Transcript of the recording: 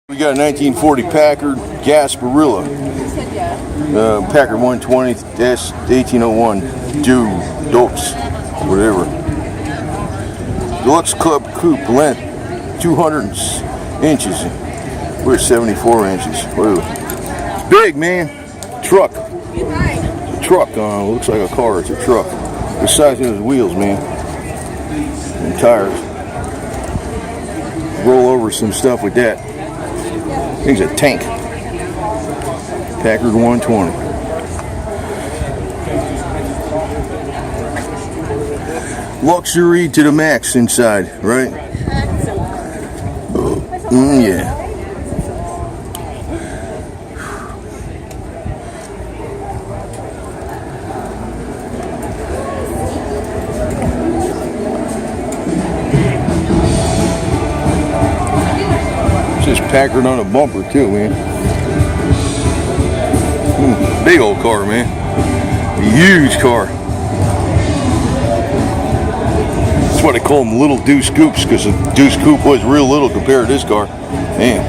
We got a 1940 Packard Gasparilla, Packard 120-1801 Deluxe, whatever. Deluxe Club Coupe, length 200 inches. We're 74 inches. Whoa. It's big, man. Truck. Truck. Looks like a car. It's a truck. The size of those wheels, man. And tires. Roll over some stuff with that. Thing's a tank. Packard 120. Luxury to the max inside, right? Yeah. Just Packard on a bumper too, man. Big old car, man. A huge car. That's why they call them little Deuce Coupes, because the Deuce Coupe was real little compared to this car. Man.